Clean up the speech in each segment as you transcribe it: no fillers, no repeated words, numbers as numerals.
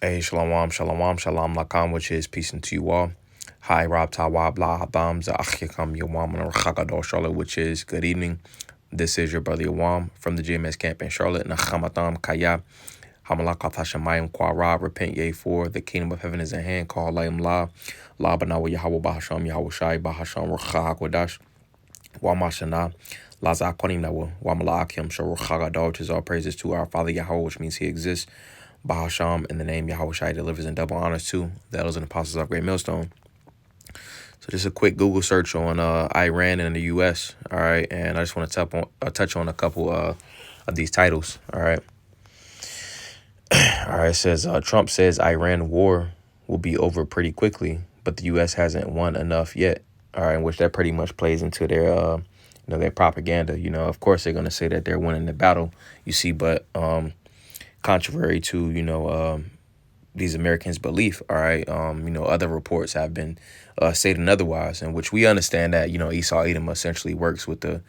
Hey, shalom, shalom, shalom lakam, which is peace unto you all. Hi, Rob Tawa, blah, habam, za'achikam, yawam, and rachagado, Charlotte, which is good evening. This is your brother Yawam from the GMS camp in Charlotte. Nachamatam, Kaya, Hamalakat Hashemayim, Kwara, repent ye for the kingdom of heaven is at hand. Call Layim La, La Banawa Yahweh Bahasham, Yahweh Shai, Bahasham, Racha HaKodash, Wamashana, Laza Konim Nawa, Wamala Akim, Sharuchagado, which is all praises to our Father Yahweh, which means he exists. Bahasham, in the name Yahweh Shai delivers in double honors to the elders and apostles of Great Millstone. So just a quick Google search on Iran and the U.S. All right, and I just want to touch on a couple of these titles. All right, It says Trump says Iran war will be over pretty quickly, but the U.S. hasn't won enough yet. All right, in which that pretty much plays into their their propaganda. Of course they're gonna say that they're winning the battle. You see, but contrary to these Americans' belief, all right, other reports have been stating otherwise, in which we understand that Esau Edom essentially works with the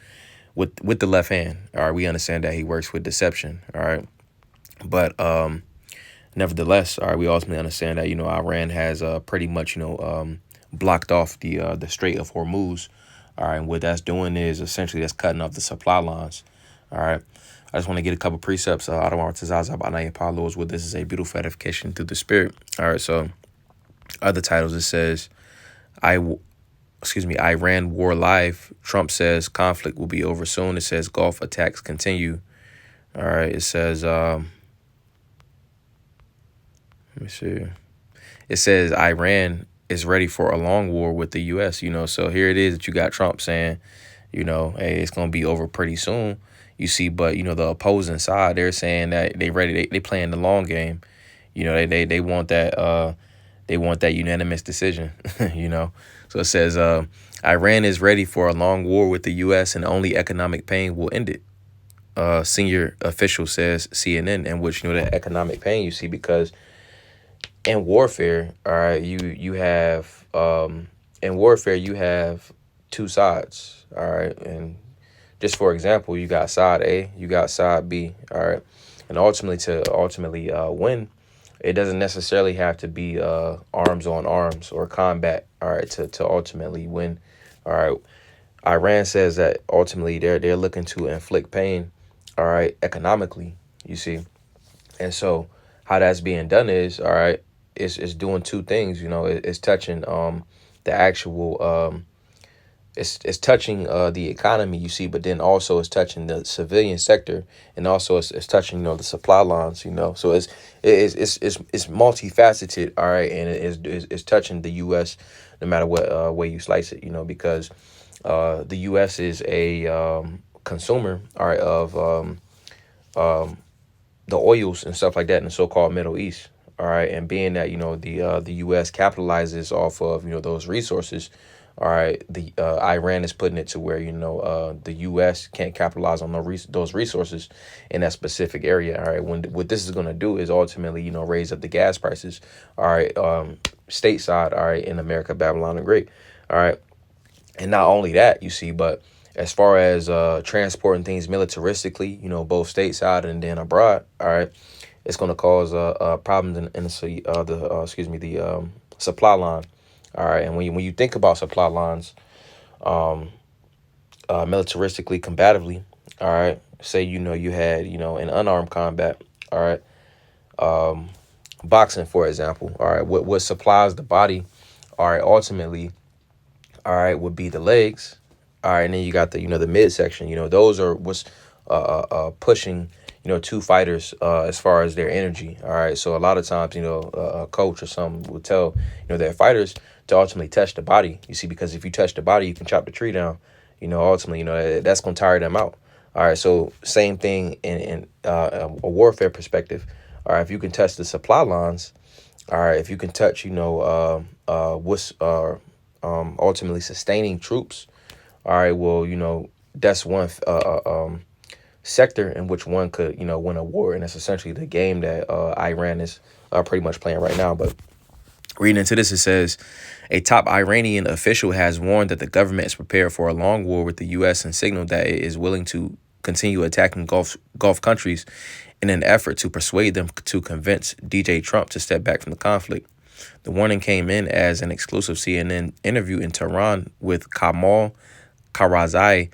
left hand. All right, we understand that he works with deception. All right, but nevertheless, all right, we ultimately understand that Iran has pretty much blocked off the Strait of Hormuz. All right, and what that's doing is essentially that's cutting off the supply lines. All right. I just want to get a couple precepts. I don't want to zaza about Naya Paulos. Well, this is a beautiful edification through the spirit. All right. So other titles, it says, Iran war live. Trump says conflict will be over soon. It says Gulf attacks continue. All right. It says, let me see. It says Iran is ready for a long war with the U.S. So here it is that you got Trump saying, hey, it's going to be over pretty soon. You see, but the opposing side, they're saying that they ready. They playing the long game. They want that. They want that unanimous decision. So it says Iran is ready for a long war with the U.S. and only economic pain will end it. Senior official says CNN, in which that economic pain you see, because in warfare, all right, you have in warfare you have two sides, all right, and just for example, you got side A, you got side B, all right, and ultimately win, it doesn't necessarily have to be arms on arms or combat, all right, to ultimately win, all right. Iran says that ultimately they're looking to inflict pain, all right, economically, you see, and so how that's being done is, all right, it's doing two things, it's touching the actual it's touching the economy, you see, but then also it's touching the civilian sector, and also it's touching the supply lines, so it's multifaceted, all right, and it's touching the U.S. no matter what way you slice it, because the U.S. is a consumer, all right, of the oils and stuff like that in the so-called Middle East, all right, and being that the U.S. capitalizes off of those resources. All right, the Iran is putting it to where the U.S. can't capitalize on those resources in that specific area. All right, what this is going to do is ultimately raise up the gas prices. All right, stateside. All right, in America, Babylon the Great. All right, and not only that, you see, but as far as transporting things militaristically, both stateside and then abroad. All right, it's going to cause problems in the supply line. All right, and when you think about supply lines, militaristically, combatively, all right, say you had an unarmed combat, all right, boxing for example, all right, what supplies the body, all right, ultimately, all right, would be the legs, all right, and then you got the midsection, those are what's pushing two fighters as far as their energy. All right. So a lot of times, a coach or something will tell, their fighters to ultimately touch the body. You see, because if you touch the body, you can chop the tree down. Ultimately, that's going to tire them out. All right. So same thing in a warfare perspective. All right. If you can touch the supply lines, all right. If you can touch, what's ultimately sustaining troops. All right. Well, that's one sector in which one could, win a war. And that's essentially the game that Iran is pretty much playing right now. But reading into this, it says, a top Iranian official has warned that the government is prepared for a long war with the U.S. and signaled that it is willing to continue attacking Gulf countries in an effort to persuade them to convince DJ Trump to step back from the conflict. The warning came in as an exclusive CNN interview in Tehran with Kamal Karazai,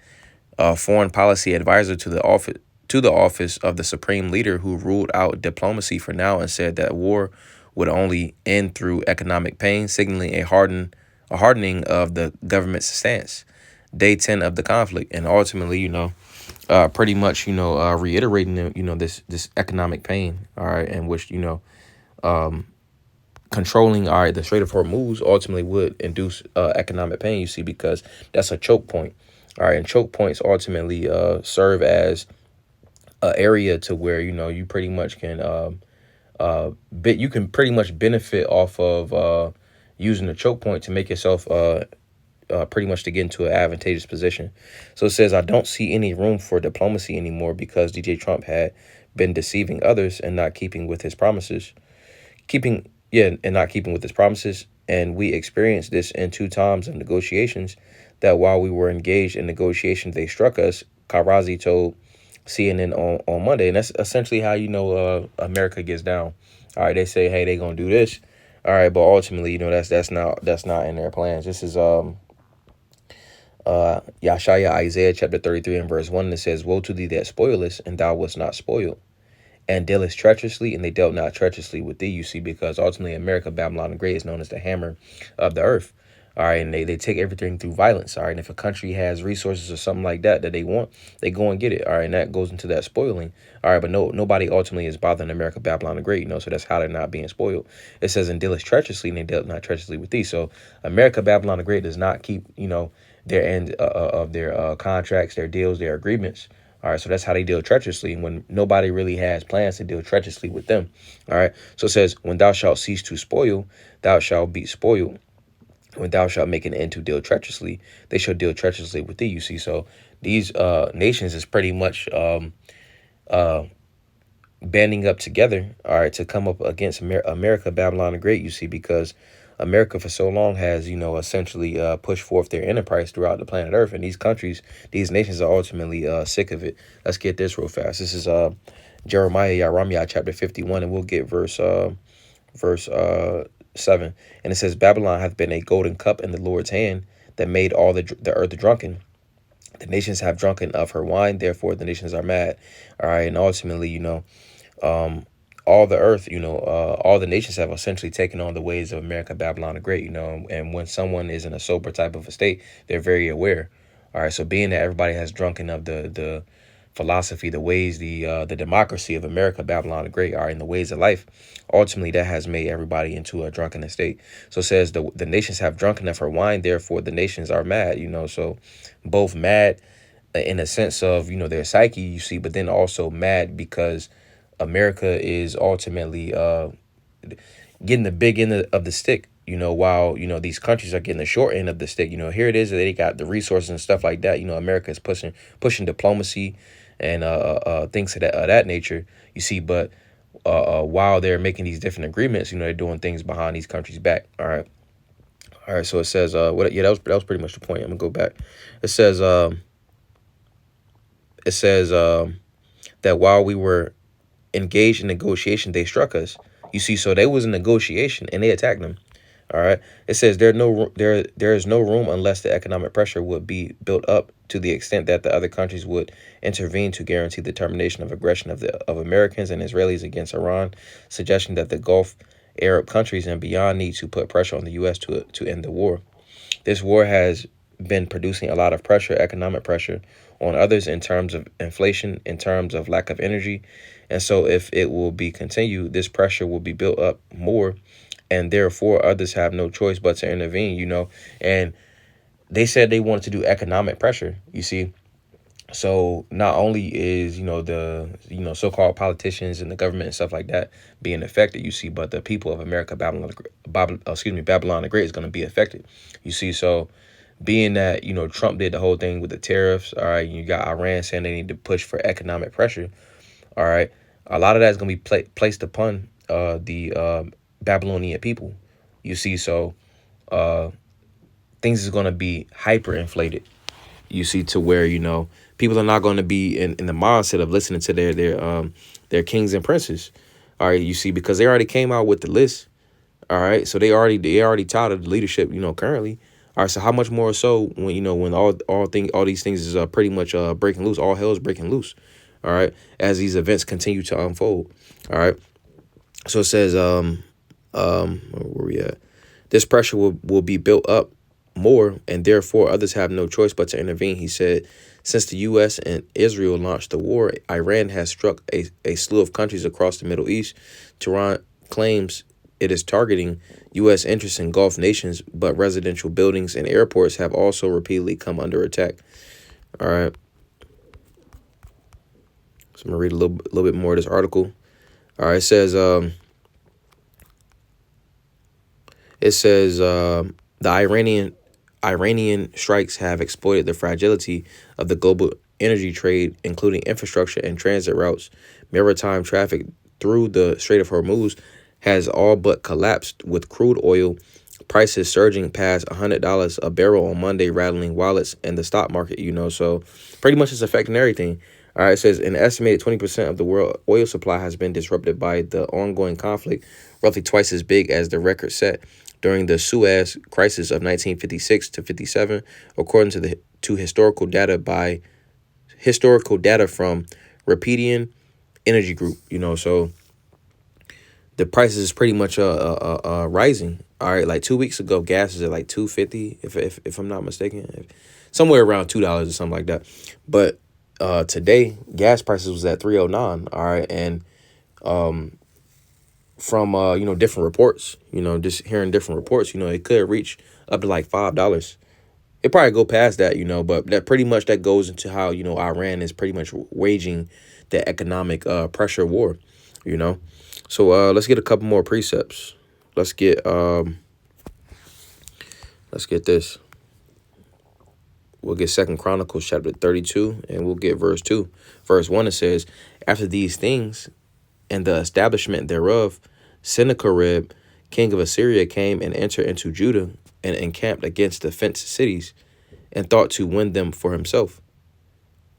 a foreign policy advisor to the office of the supreme leader, who ruled out diplomacy for now and said that war would only end through economic pain, signaling a hardening of the government's stance. Day 10 of the conflict, and ultimately, pretty much, reiterating, this economic pain, all right, and which, controlling, all right, the Strait of Hormuz ultimately would induce economic pain, you see, because that's a choke point. All right, and choke points ultimately serve as an area to where, you pretty much can you can pretty much benefit off of using the choke point to make yourself pretty much to get into an advantageous position. So it says, I don't see any room for diplomacy anymore because DJ Trump had been deceiving others and not keeping with his promises. Not keeping with his promises. And we experienced this in two times of negotiations, that while we were engaged in negotiations, they struck us, Karazi told CNN on Monday. And that's essentially how America gets down. All right, they say, hey, they gonna do this. All right, but ultimately, that's not in their plans. This is Yeshaya, Isaiah chapter 33 and verse 1, and it says, woe to thee that spoilest, and thou wast not spoiled, and dealest treacherously, and they dealt not treacherously with thee, you see, because ultimately America, Babylon the Great, is known as the hammer of the earth. All right, and they take everything through violence. All right, and if a country has resources or something like that they want, they go and get it. All right, and that goes into that spoiling. All right, but nobody ultimately is bothering America, Babylon the Great, so that's how they're not being spoiled. It says, and dealest treacherously, and they dealt not treacherously with thee. So America, Babylon the Great does not keep, their end of their contracts, their deals, their agreements. All right, so that's how they deal treacherously when nobody really has plans to deal treacherously with them. All right, so it says, when thou shalt cease to spoil, thou shalt be spoiled. When thou shalt make an end to deal treacherously, they shall deal treacherously with thee, you see. So these nations is pretty much banding up together, all right, to come up against America, Babylon the Great, you see, because America for so long has, essentially pushed forth their enterprise throughout the planet Earth. And these nations are ultimately sick of it. Let's get this real fast. This is Jeremiah chapter 51, and we'll get verse 7. And it says, Babylon hath been a golden cup in the Lord's hand, that made all the earth drunken. The nations have drunken of her wine, therefore the nations are mad. All right, and ultimately, all the earth, all the nations have essentially taken on the ways of America, Babylon the Great, and when someone is in a sober type of a state, they're very aware. All right, so being that everybody has drunken of the philosophy, the ways, the democracy of America, Babylon the Great, are in the ways of life, ultimately that has made everybody into a drunken state. So it says the nations have drunken of her wine, therefore the nations are mad, so both mad in a sense of, their psyche, you see, but then also mad because America is ultimately getting the big end of the stick, while, these countries are getting the short end of the stick. Here it is that they got the resources and stuff like that. America is pushing diplomacy and things of that nature, you see, but while they're making these different agreements, they're doing things behind these countries' back. All right, so it says that was pretty much the point. I'm gonna go back. It says that while we were engaged in negotiation, they struck us, you see. So they was in negotiation and they attacked them. All right, it says there is no room unless the economic pressure would be built up to the extent that the other countries would intervene to guarantee the termination of aggression of Americans and Israelis against Iran, suggesting that the Gulf Arab countries and beyond need to put pressure on the U.S. to end the war. This war has been producing a lot of pressure, economic pressure, on others in terms of inflation, in terms of lack of energy. And so if it will be continued, this pressure will be built up more, and therefore others have no choice but to intervene, and they said they wanted to do economic pressure, you see. So not only is, the, so-called politicians and the government and stuff like that being affected, you see, but the people of America, Babylon the Great is going to be affected, you see. So being that, Trump did the whole thing with the tariffs, all right, you got Iran saying they need to push for economic pressure, all right, a lot of that is going to be placed upon the Babylonian people, you see. So things is going to be hyperinflated, you see, to where, people are not going to be in the mindset of listening to their kings and princes. All right, you see, because they already came out with the list. All right, so they already touted the leadership, currently. All right, so how much more so when when all these things is pretty much breaking loose, all hell is breaking loose. All right, as these events continue to unfold. All right, so it says where we at? This pressure will be built up more, and therefore others have no choice but to intervene. He said, since the U.S. and Israel launched the war, Iran has struck a slew of countries across the Middle East. Tehran claims it is targeting U.S. interests in Gulf nations, but residential buildings and airports have also repeatedly come under attack. All right. So I'm going to read a little bit more of this article. All right. It says the Iranian strikes have exploited the fragility of the global energy trade, including infrastructure and transit routes. Maritime traffic through the Strait of Hormuz has all but collapsed, with crude oil prices surging past $100 a barrel on Monday, rattling wallets and the stock market. So pretty much it's affecting everything. All right, it says an estimated 20% of the world oil supply has been disrupted by the ongoing conflict, roughly twice as big as the record set during the Suez Crisis of 1956 to 57, according to historical data from Rapedian Energy Group. So the prices is pretty much rising. All right, like 2 weeks ago, gas is at like $2.50, if I'm not mistaken, somewhere around $2 or something like that. But today, gas prices was at $3.09. All right, and from different reports, just hearing different reports, it could reach up to like $5. It probably go past that, but that pretty much that goes into how Iran is pretty much waging the economic pressure war. So let's get a couple more precepts. Let's get this. We'll get 2 Chronicles chapter 32, and we'll get verse 2. Verse 1, it says, after these things and the establishment thereof, Sennacherib, king of Assyria, came and entered into Judah and encamped against the fenced cities and thought to win them for himself.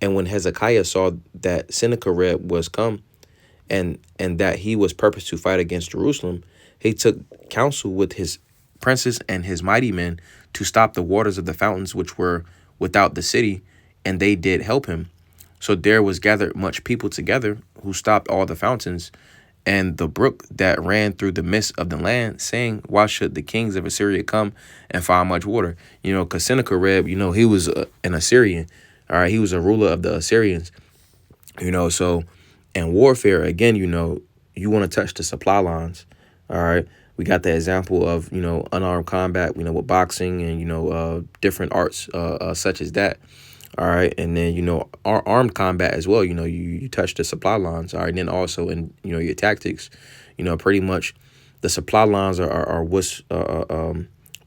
And when Hezekiah saw that Sennacherib was come, and that he was purposed to fight against Jerusalem, he took counsel with his princes and his mighty men to stop the waters of the fountains which were without the city, and they did help him. So there was gathered much people together, who stopped all the fountains and the brook that ran through the midst of the land, saying, why should the kings of Assyria come and find much water? Because Sennacherib, he was an Assyrian. All right, he was a ruler of the Assyrians. So in warfare, again, you want to touch the supply lines. All right. We got the example of, unarmed combat, with boxing and, different arts such as that. All right. And then, armed combat as well. You touch the supply lines. All right. And then also in, your tactics, pretty much the supply lines are what's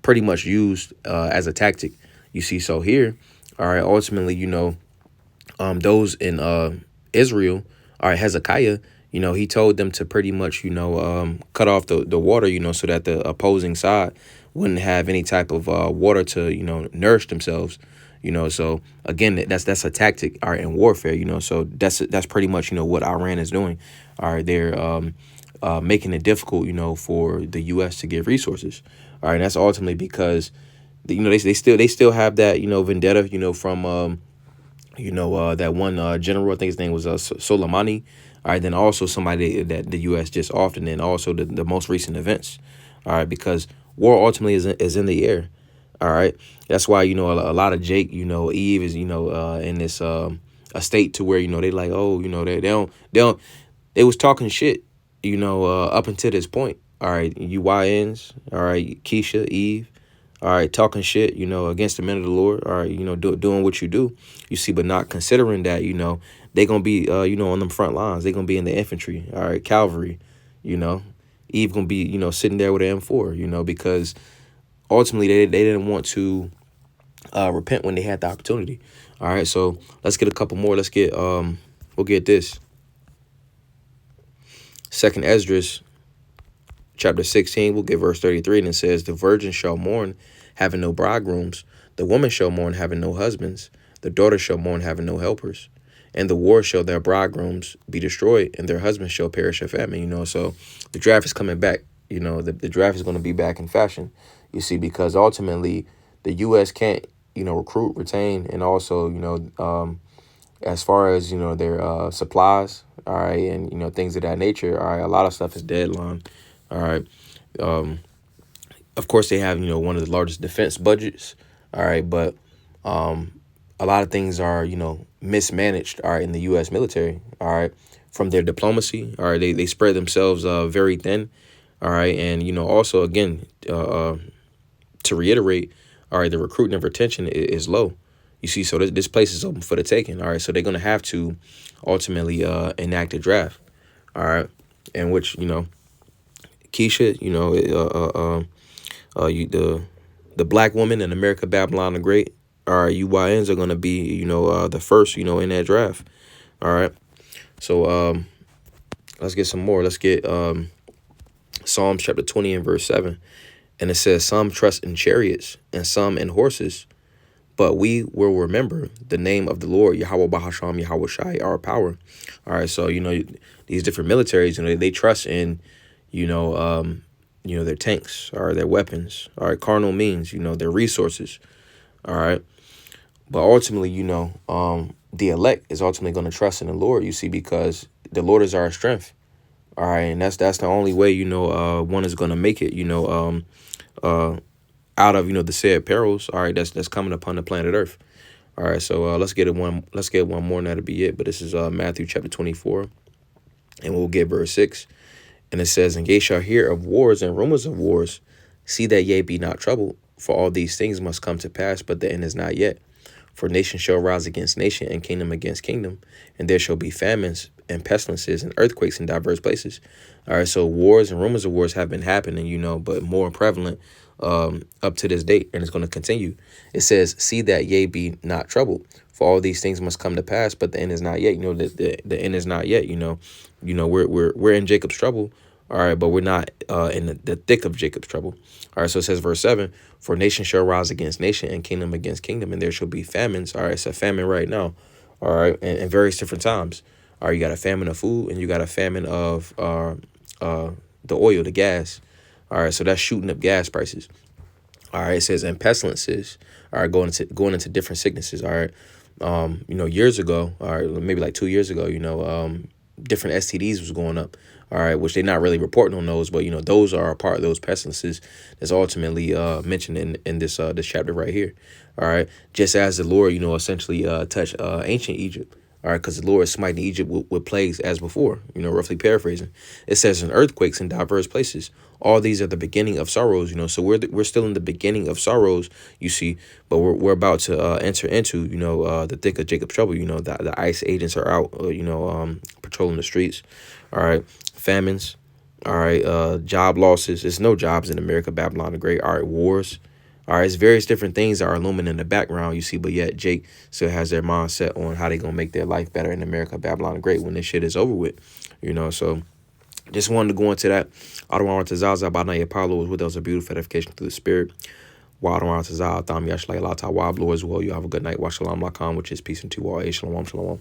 pretty much used as a tactic. You see, so here, all right, ultimately, those in Israel, all right, Hezekiah, he told them to pretty much, cut off the water, so that the opposing side wouldn't have any type of water to, nourish themselves. So again, that's a tactic, all right, in warfare. So that's pretty much, what Iran is doing. All right, they're making it difficult, for the U.S. to get resources. All right, and that's ultimately because, they still have that, vendetta, from that one general, I think his name was Soleimani. All right, then also somebody that the U.S. just off, and then also the most recent events. All right, because war ultimately is in the air. All right, that's why a lot of Jake, Eve is in this a state to where they like, oh, they was talking shit, up until this point. All right, you YNs, all right, Keisha, Eve. All right, talking shit, against the men of the Lord. All right, doing what you do. You see, but not considering that, they're going to be, on them front lines. They're going to be in the infantry. All right, cavalry, Eve going to be, sitting there with an M4, because ultimately they didn't want to repent when they had the opportunity. All right, so let's get a couple more. We'll get this. 2nd Esdras, chapter 16, we'll get verse 33, and it says, the virgin shall mourn, having no bridegrooms. The woman shall mourn, having no husbands. The daughter shall mourn, having no helpers. and the war shall their bridegrooms be destroyed, and their husbands shall perish of famine. So the draft is coming back. The draft is going to be back in fashion. You see, because ultimately the U.S. can't recruit, retain, and also as far as their supplies, all right, and things of that nature, all right, a lot of stuff is deadline, all right. Of course, they have one of the largest defense budgets, all right, but a lot of things are mismanaged, all right, in the U.S. military, all right, from their diplomacy, all right, they spread themselves very thin, all right, and also again to reiterate, all right, the recruiting and retention is low. You see, so this place is open for the taking. All right, so they're gonna have to ultimately enact a draft. All right, in which Keisha, the black woman in America Babylon the Great. All right, UYNs are gonna be the first in that draft. All right, so let's get some more. Let's get Psalms chapter 20 and verse 7, and it says, "Some trust in chariots and some in horses, but we will remember the name of the Lord, Yahweh Bahasham, Yahweh Shai, our power." All right, so these different militaries, they trust in, their tanks or their weapons, all right, carnal means, their resources, all right. But ultimately, the elect is ultimately going to trust in the Lord. You see, because the Lord is our strength, all right, and that's the only way one is going to make it, out of the said perils, all right, that's coming upon the planet Earth. All right, so let's get one more, and that'll be it. But this is Matthew chapter 24, and we'll get verse 6. And it says, "And ye shall hear of wars and rumors of wars. See that ye be not troubled, for all these things must come to pass, but the end is not yet. For nation shall rise against nation, and kingdom against kingdom, and there shall be famines and pestilences and earthquakes in diverse places." All right, so wars and rumors of wars have been happening, but more prevalent up to this date, and it's going to continue. It says, "See that ye be not troubled, for all these things must come to pass, but the end is not yet." The end is not yet. We're in Jacob's trouble, all right, but we're not in the thick of Jacob's trouble. All right, so it says verse 7, "For nation shall rise against nation, and kingdom against kingdom, and there shall be famines." All right, it's a famine right now, all right, and various different times. All right, you got a famine of food, and you got a famine of the oil, the gas. All right, so that's shooting up gas prices. All right, it says, "And pestilences," all right, going into different sicknesses. All right, years ago, all right, maybe like 2 years ago, different STDs was going up. All right, which they're not really reporting on those, but those are a part of those pestilences that's ultimately mentioned in this chapter right here. All right, just as the Lord essentially touched ancient Egypt. All right, because the Lord is smiting Egypt with plagues as before, roughly paraphrasing. It says, "In earthquakes in diverse places." All these are the beginning of sorrows, so we're still in the beginning of sorrows, you see, but we're about to enter into, the thick of Jacob's trouble. The ICE agents are out, patrolling the streets. All right, famines. All right, job losses. There's no jobs in America, Babylon the Great. All right, wars. All right, it's various different things that are looming in the background, you see, but yet Jake still has their mindset on how they going to make their life better in America, Babylon the Great, when this shit is over with, so just wanted to go into that. Adonai Tazaza, Banaya Paulo, is with us, a beautiful edification through the Spirit. Adonai Tazaza, Tham Yashlay, Lata, Wab, Lord as well. You have a good night. Wa Shalom Lakam, which is peace and to all. Shalom, shalom.